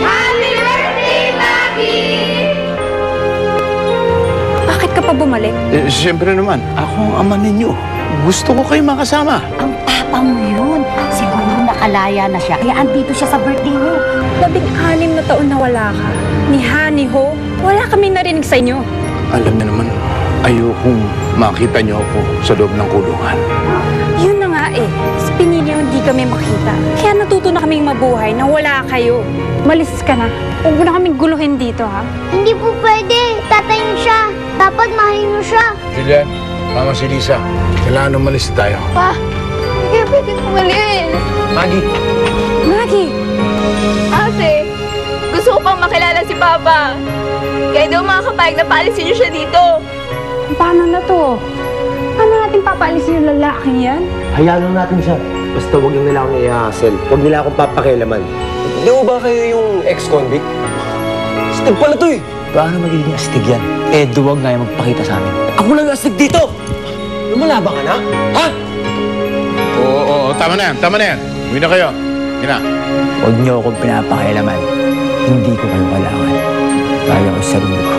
Happy birthday, Maggie! Bakit ka pa bumalik? Siyempre naman, ako ang ama ninyo. Gusto ko kayo makasama. Ang papa mo yun. Siguro nakalaya na siya. Kaya andito siya sa birthday mo. 16 na taon na wala ka. Ni Ha, ni Ho, wala kaming narinig sa inyo. Alam niyo naman, ayokong makita niyo ako sa loob ng kulungan. Yun na nga eh. Pinili yung hindi kami makita. Kaya natuto na kaming mabuhay na wala kayo. Malis ka na. Huwag mo na kaming guluhin dito, ha? Hindi po pwede. Tatay niyo siya. Dapat mahalin niyo siya. Julian, mama si Lisa, kailangan umalis tayo. Pa, hindi kayo pwede kumalis. Maggie! Maggie! Ate, gusto ko pang makilala si Papa. Kaya daw makakapayag na paalisin niyo siya dito. Paano na to? Paano natin papaalisin yung lalaking yan? Hayaan lang natin siya. Basta huwag lang nila akong i-hassle. Huwag nila akong papakialaman. Hindi mo ba kayo yung ex-convict? Astig pala to eh. Paano magiging astig yan? Eh, duwag na yung magpakita sa amin. Ako lang astig dito! Lumalabang ka na? Ha? Oo, tama na yan, tama na yan. Uwi na kayo. Ina. Huwag niyo akong pinapakialaman. Hindi ko kayo kailangan. Kaya ko sa sarili ko.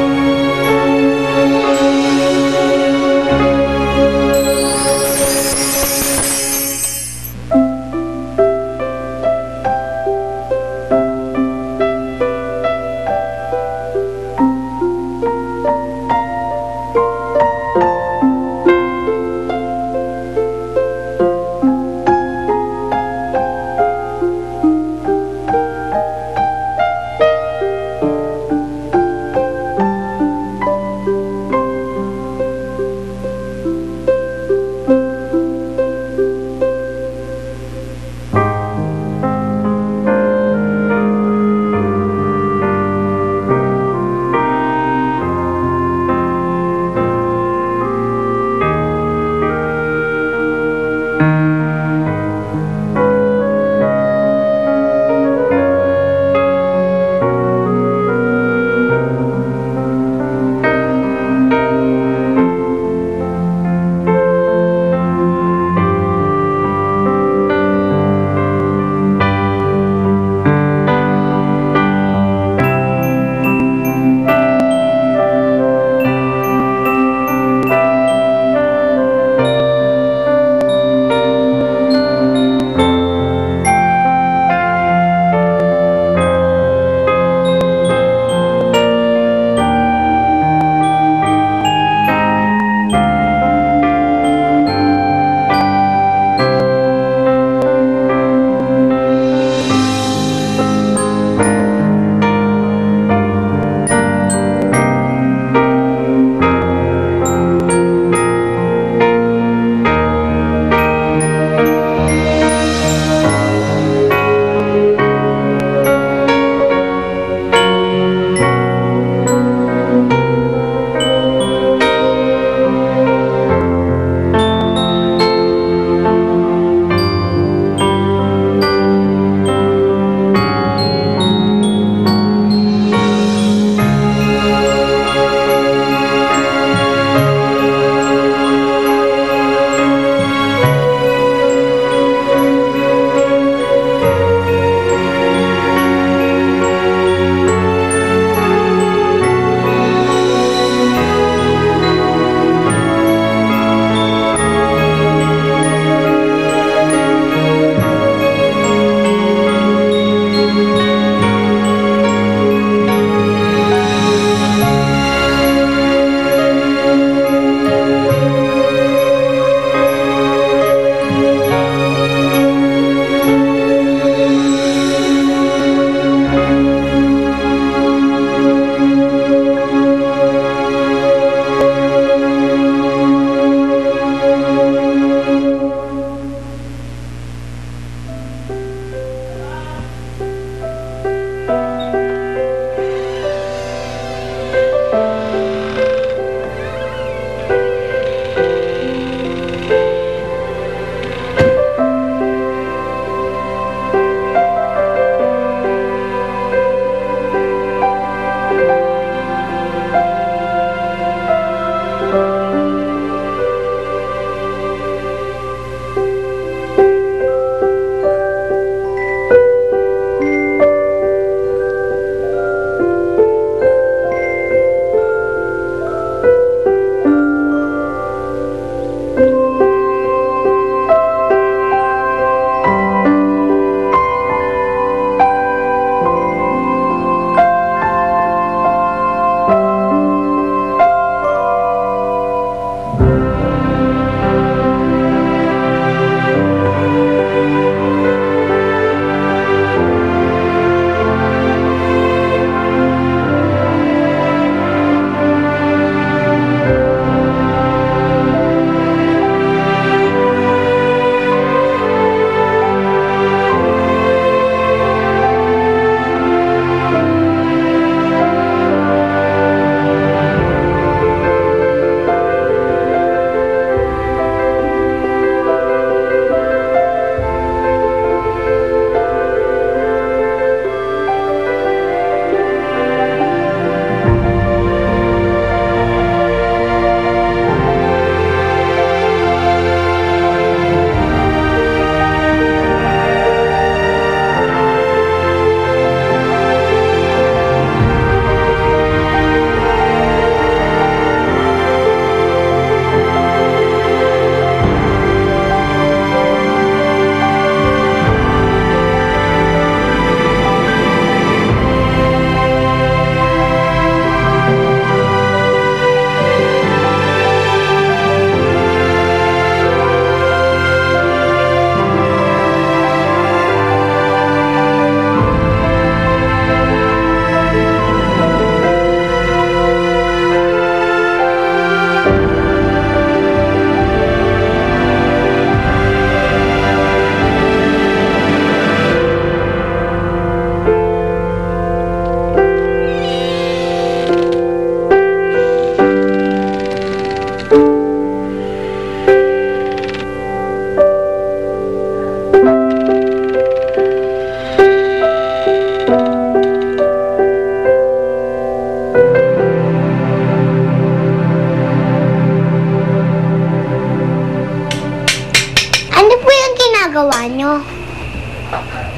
ginagawa nyo?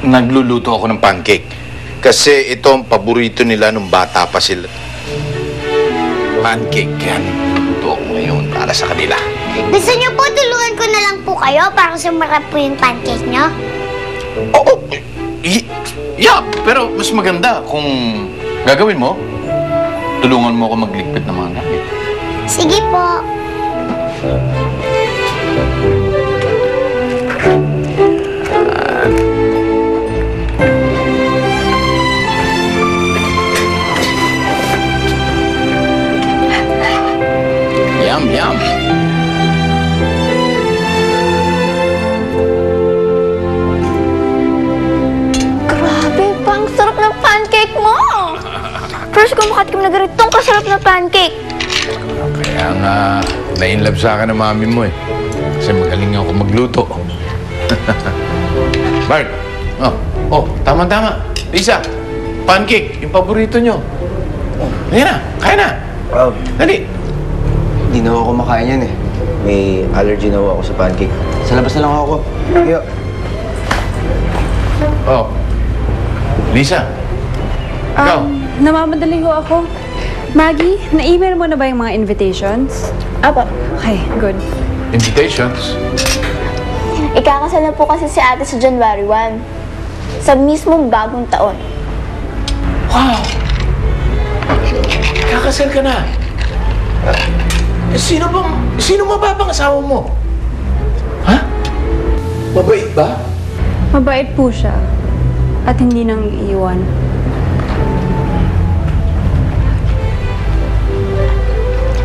Nagluluto ako ng pancake. Kasi ito ang paborito nila nung bata pa sila. Pancake, kaya nagluluto ako ngayon para sa kanila. Gusto nyo po tulungan ko na lang po kayo para sumarap po yung pancake nyo? Oo. Yeah, pero mas maganda kung gagawin mo, tulungan mo ako magligpit ng mga gamit. Sige po. Yum, yum. Grabe, pang sarap ng pancake mo! First ko makatim na ganitong kasarap na pancake. Kaya nga, na-inlove sa akin ng mami mo eh. Kasi magaling ako magluto. Bart, tama-tama. Lisa, pancake, yung paborito nyo. Kaya na, kaya na. Dali. Hindi na ako kumakain yan eh. May allergy na ako sa pancake. Sa labas na lang ako. Yo. Oh, Lisa, ikaw. Namamadali ho ako. Maggie, na-email mo na ba yung mga invitations? Apo. Okay, good. Invitations? Ikakasal na po kasi si ate sa January 1. Sa mismong bagong taon. Wow! Kakasal ka na. Sino mababang asawa mo? Ha? Mabait ba? Mabait po siya. At hindi nang iiwan.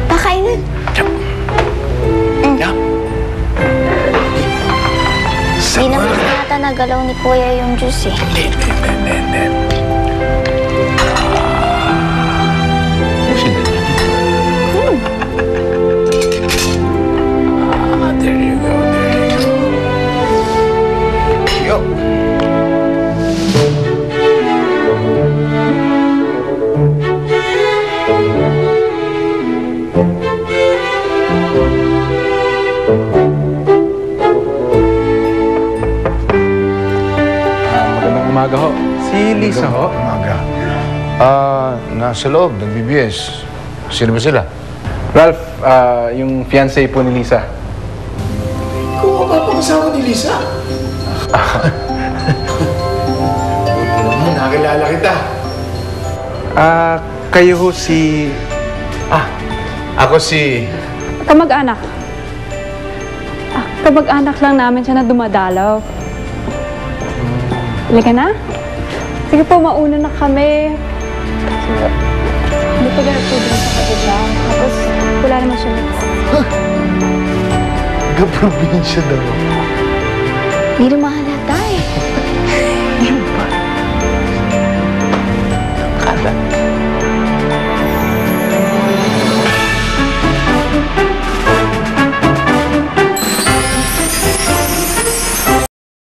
Pakainin. Yap. Di naman nata nagalaw ni Kuya yung juice eh. There you go, there you go. Yo. Magandang umaga ho. Si Lisa ho. Umaga. Nasa loob, nagbibiyes. Sino ba sila? Ralph, yung fiancé po ni Lisa. Kung mapapangasawa ni Lisa. Buti naman, nakilala kita. Kayo ho si... Ako si... Kamag-anak. Kamag-anak lang namin siya na dumadalaw. Halika na. Sige po, mauna na kami. Hindi pa ganap po dun sa kabila. Tapos, wala naman siya nito. Taga-probinsya daw. Hindi naman